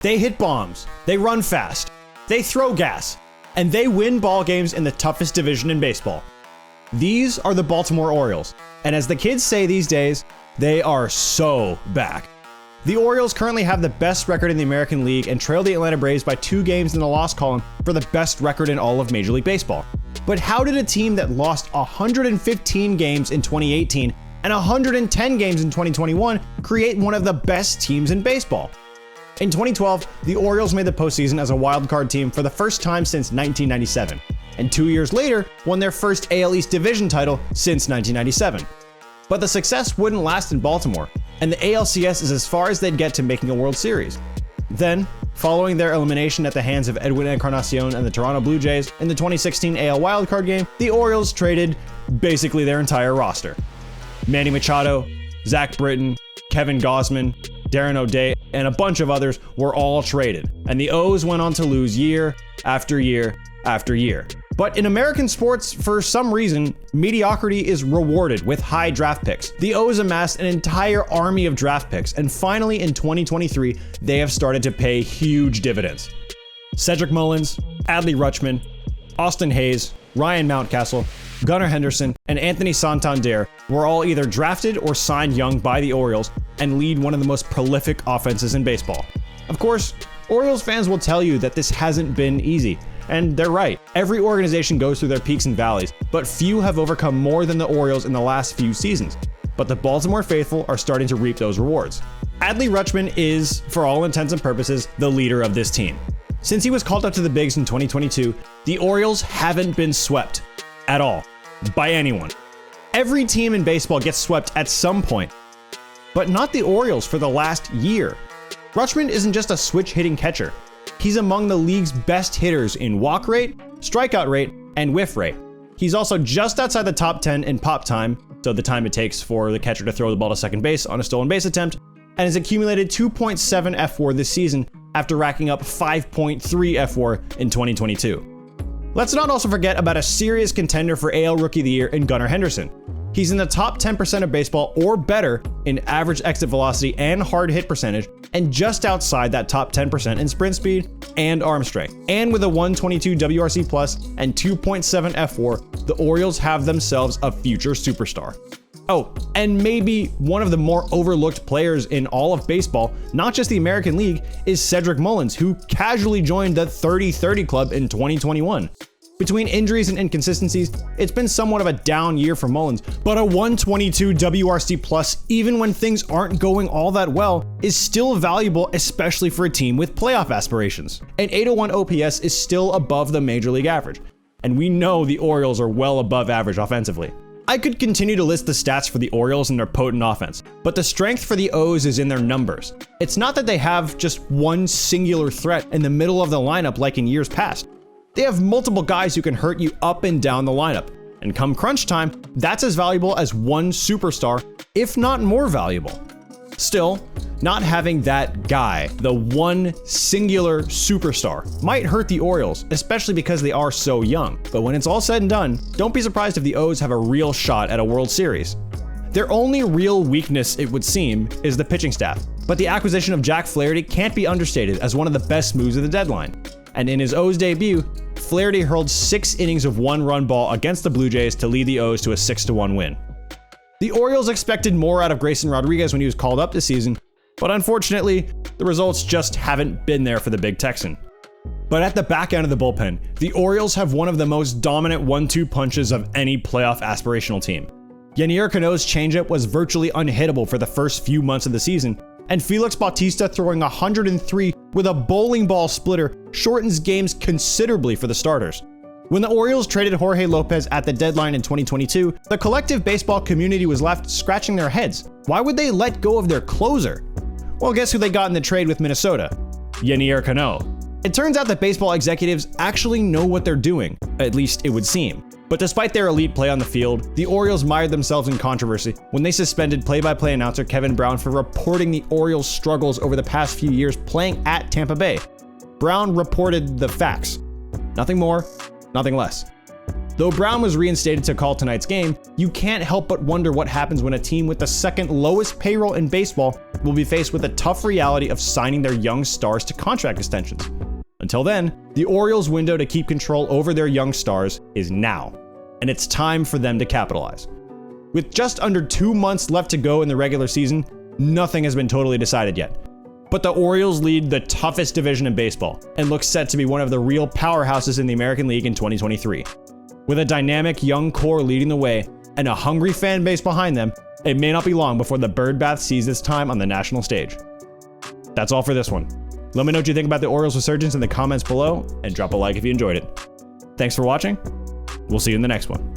They hit bombs, they run fast, they throw gas, and they win ball games in the toughest division in baseball. These are the Baltimore Orioles, and as the kids say these days, they are so back. The Orioles currently have the best record in the American League and trail the Atlanta Braves by 2 games in the loss column for the best record in all of Major League Baseball. But how did a team that lost 115 games in 2018 and 110 games in 2021 create one of the best teams in baseball? In 2012, the Orioles made the postseason as a wildcard team for the first time since 1997, and 2 years later won their first AL East division title since 1997. But the success wouldn't last in Baltimore, and the ALCS is as far as they'd get to making a World Series. Then, following their elimination at the hands of Edwin Encarnacion and the Toronto Blue Jays in the 2016 AL wildcard game, the Orioles traded basically their entire roster. Manny Machado, Zach Britton, Kevin Gausman, Darren O'Day, and a bunch of others were all traded, and the O's went on to lose year after year after year. But in American sports, for some reason, mediocrity is rewarded with high draft picks. The O's amassed an entire army of draft picks, and finally in 2023, they have started to pay huge dividends. Cedric Mullins, Adley Rutschman, Austin Hayes, Ryan Mountcastle, Gunnar Henderson, and Anthony Santander were all either drafted or signed young by the Orioles and lead one of the most prolific offenses in baseball. Of course, Orioles fans will tell you that this hasn't been easy. And they're right. Every organization goes through their peaks and valleys, but few have overcome more than the Orioles in the last few seasons. But the Baltimore faithful are starting to reap those rewards. Adley Rutschman is, for all intents and purposes, the leader of this team. Since he was called up to the bigs in 2022, the Orioles haven't been swept at all by anyone. Every team in baseball gets swept at some point, but not the Orioles for the last year. Rutschman isn't just a switch-hitting catcher. He's among the league's best hitters in walk rate, strikeout rate, and whiff rate. He's also just outside the top 10 in pop time, so the time it takes for the catcher to throw the ball to second base on a stolen base attempt, and has accumulated 2.7 F4 this season after racking up 5.3 F4 in 2022. Let's not also forget about a serious contender for AL Rookie of the Year in Gunnar Henderson. He's in the top 10% of baseball or better in average exit velocity and hard hit percentage, and just outside that top 10% in sprint speed and arm strength. And with a 122 WRC plus and 2.7 F4, the Orioles have themselves a future superstar. Oh, and maybe one of the more overlooked players in all of baseball, not just the American League, is Cedric Mullins, who casually joined the 30-30 club in 2021. Between injuries and inconsistencies, it's been somewhat of a down year for Mullins, but a 122 WRC plus, even when things aren't going all that well, is still valuable, especially for a team with playoff aspirations. An 801 OPS is still above the major league average, and we know the Orioles are well above average offensively. I could continue to list the stats for the Orioles and their potent offense, but the strength for the O's is in their numbers. It's not that they have just one singular threat in the middle of the lineup like in years past. They have multiple guys who can hurt you up and down the lineup. And come crunch time, that's as valuable as one superstar, if not more valuable. Still, not having that guy, the one singular superstar, might hurt the Orioles, especially because they are so young. But when it's all said and done, don't be surprised if the O's have a real shot at a World Series. Their only real weakness, it would seem, is the pitching staff. But the acquisition of Jack Flaherty can't be understated as one of the best moves of the deadline. And in his O's debut, Flaherty hurled 6 innings of 1-run ball against the Blue Jays to lead the O's to a 6-1 win. The Orioles expected more out of Grayson Rodriguez when he was called up this season, but unfortunately, the results just haven't been there for the Big Texan. But at the back end of the bullpen, the Orioles have one of the most dominant 1-2 punches of any playoff aspirational team. Yanier Cano's changeup was virtually unhittable for the first few months of the season, and Felix Bautista throwing 103 with a bowling ball splitter shortens games considerably for the starters. When the Orioles traded Jorge Lopez at the deadline in 2022, the collective baseball community was left scratching their heads. Why would they let go of their closer? Well, guess who they got in the trade with Minnesota? Yanier Cano. It turns out that baseball executives actually know what they're doing, at least it would seem. But despite their elite play on the field, the Orioles mired themselves in controversy when they suspended play-by-play announcer Kevin Brown for reporting the Orioles' struggles over the past few years playing at Tampa Bay. Brown reported the facts. Nothing more, nothing less. Though Brown was reinstated to call tonight's game, you can't help but wonder what happens when a team with the second lowest payroll in baseball will be faced with the tough reality of signing their young stars to contract extensions. Until then, the Orioles' window to keep control over their young stars is now, and it's time for them to capitalize. With just under 2 months left to go in the regular season, nothing has been totally decided yet. But the Orioles lead the toughest division in baseball and look set to be one of the real powerhouses in the American League in 2023. With a dynamic young core leading the way and a hungry fan base behind them, it may not be long before the birdbath sees its time on the national stage. That's all for this one. Let me know what you think about the Orioles resurgence in the comments below, and drop a like if you enjoyed it. Thanks for watching. We'll see you in the next one.